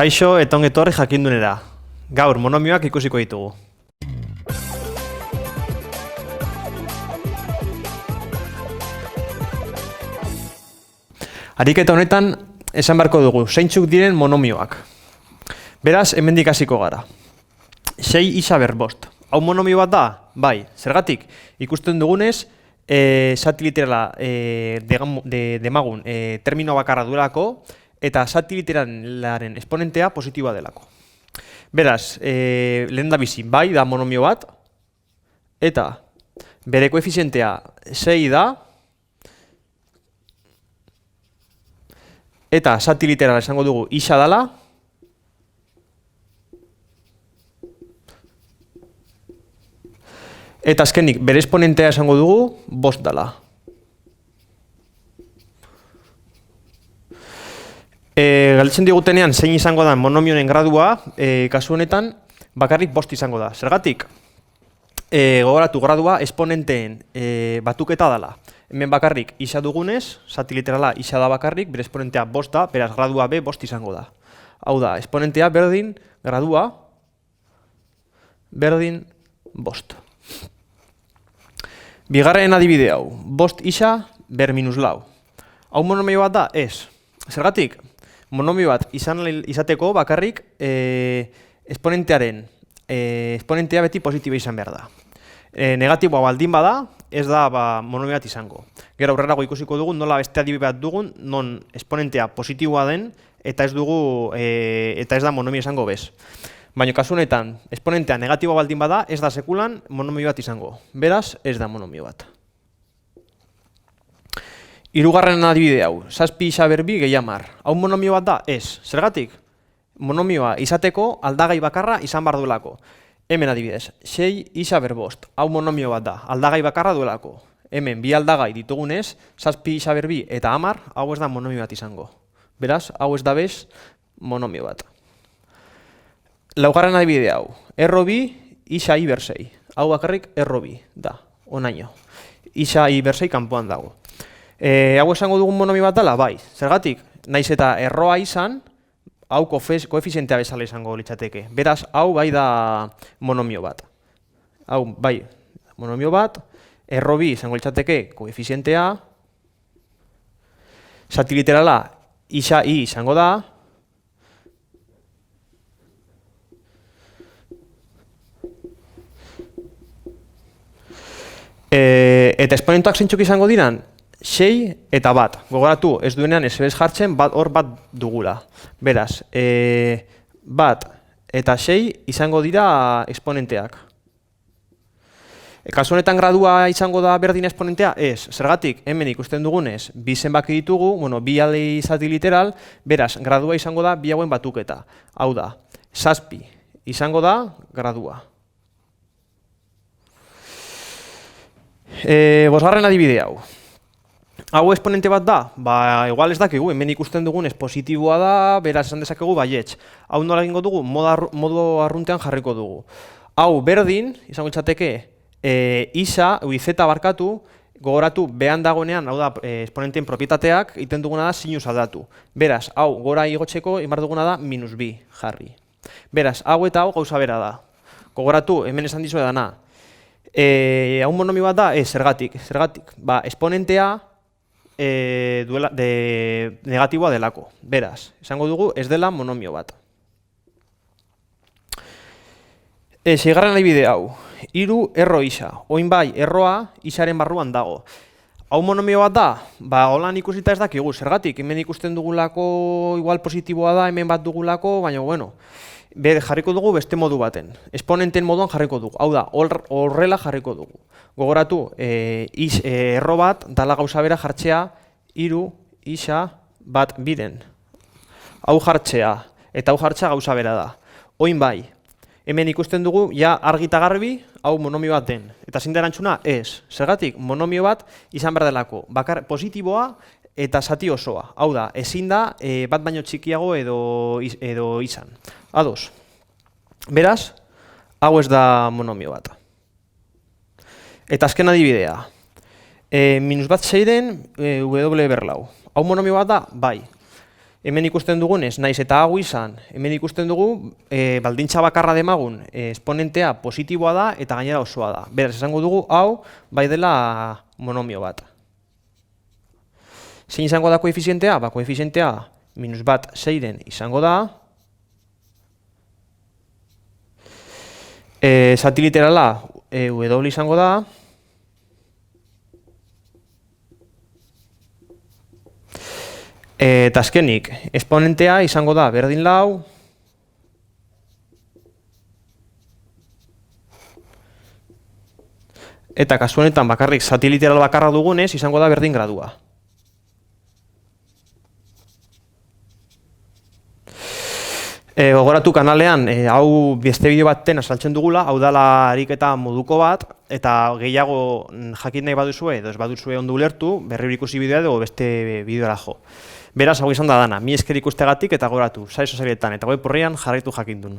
Kaixo eta ongi etorri jakindunera. Gaur monomioak ikusiko ditugu. Ariketa honetan esan beharko dugu, zeintzuk diren monomioak. Beraz, hemendik hasiko gara. 6 isa ber 5. Hau monomio bat da? Bai, zergatik? Ikusten dugunez, zati literala demagun termino bakarra duelako, eta zati literalaren esponentea positiboa delako. Beraz, lehen da bizi, bai da monomio bat, eta bere koefizientea 6 da, eta zati literala esango dugu isa dala, eta azkenik bere esponentea esango dugu 5 dala. Galdetzen digutenean zein izango da monomioen gradua, kasu honetan bakarrik 5 izango da. Zergatik? Gogoratu gradua esponenteen batuketa dela. Hemen bakarrik isa dugunez, zati literala isa da bakarrik, bere esponentea 5 da, beraz gradua B 5 izango da. Hau da, esponentea berdin, gradua berdin 5. Bigarren adibide hau, 5 isa ber minus lau. Hau monomio bat da? Ez. Zergatik? Monomio bat izateko bakarrik esponentea beti positiba izan behar da. Negatiboa baldin bada, ez da monomio bat izango. Gero aurrerago ikusiko dugun nola beste adibide bat dugun, non esponentea positiboa den eta ez da monomio izango bez. Baina kasu honetan, esponentea negatiboa baldin bada, ez da sekulan monomio bat izango. Beraz, ez da monomio bat. Hirugarren adibide hau, 7 isa ber 2 gehi 10. Hau monomio bat da? Ez. Zergatik? Monomioa izateko aldagai bakarra izan behar duelako. Hemen adibidez, 6 isa ber 5. Hau monomio bat da, aldagai bakarra duelako. Hemen bi aldagai ditugunez, 7 isa ber 2 eta 10, hau ez da monomio bat izango. Beraz, hau ez da bez monomio bat. Laugarren adibide hau, erro 2 isa i ber 6. Hau bakarrik erro 2 da, onaino. Isa i ber 6 kanpoan dago. Hau esango dugun monomio bat dela? Bai. Zergatik? Naiz eta erroa izan, hau koefizientea bezala izango litzateke. Beraz, hau bai da monomio bat. Hau bai, monomio bat, erro 2 izango litzateke koefizientea, zati literala isa i izango da, eta esponentoak zeintzuk izango diran? 6 eta 1. Gogoratu, ez duenean ez bez jartzen, hor bat dugula. Beraz, 1 eta 6 izango dira esponenteak. Kasu honetan gradua izango da berdin esponentea? Ez. Zergatik, hemen ikusten dugunez, bi zenbaki ditugu, bi aldi zati literal, beraz, gradua izango da bi hauen batuketa. Hau da, 7 izango da gradua. Bosgarren adibide hau. Hau esponente bat da? Igual ez dakigu, hemen ikusten dugunez positiboa da, beraz esan dezakegu baietz. Hau nola egingo dugu? Modo arruntean jarriko dugu. Hau berdin, izango litzateke, zeta barkatu, gogoratu behan dagoenean, hau da, esponenteen propietateak, egiten duguna da sinus aldatu. Beraz, hau gora igotzeko, egin duguna da minus 2 jarri. Beraz, hau eta hau gauza bera da. Gogoratu, hemen esan dizu edana. Hau monomio bat da? Ez, zergatik. Esponentea negatiboa delako. Beraz, esango dugu ez dela monomio bat. Seigarren adibide hau, 3 erro isa. Oin bai, erroa isaren barruan dago. Hau monomio bat da? Holan ikusita ez dakigu. Zergatik, hemen ikusten dugulako igual positiboa da, hemen bat dugulako, baina bueno, jarriko dugu beste modu baten. Esponenten moduan jarriko dugu. Hau da, horrela jarriko dugu. Gogoratu, erro bat dala gauza bera jartzea 3 isa 1 biren. Hau jartzea eta hau jartzea gauza bera da. Oin bai, hemen ikusten dugu ja argita garbi hau monomio bat den. Eta zein da erantzuna? Ez. Zergatik, monomio bat izan behar delako. Positiboa eta zati osoa. Hau da, ezin da bat baino txikiago edo izan. Ados. Beraz, hau ez da monomio bat. Eta azken adibidea. -1 seiren W berlau. Hau monomio bat da? Bai. Hemen ikusten dugunez, naiz eta hau izan, hemen ikusten dugu baldintza bakarra demagun esponentea positiboa da eta gainera osoa da. Beraz, esango dugu hau bai dela monomio bat. Zein izango da koefizientea? Koefizientea -1 6 izango da. Zati literala W izango da. Eta azkenik, esponentea izango da berdin lau. Eta kasu honetan bakarrik zati literal bakarra dugunez, izango da berdin gradua. Gogoratu kanalean, hau beste bideo baten azaltzen dugula, hau dela ariketa moduko bat, eta gehiago jakin nahi baduzue, edo ez baduzue ondo ulertu, berriro ikusi bideoa edo beste bideora jo. Beraz, hau izan da dana, mi esker ikustegatik eta gogoratu, sare sozialetan eta web orrian jarraitu jakindun.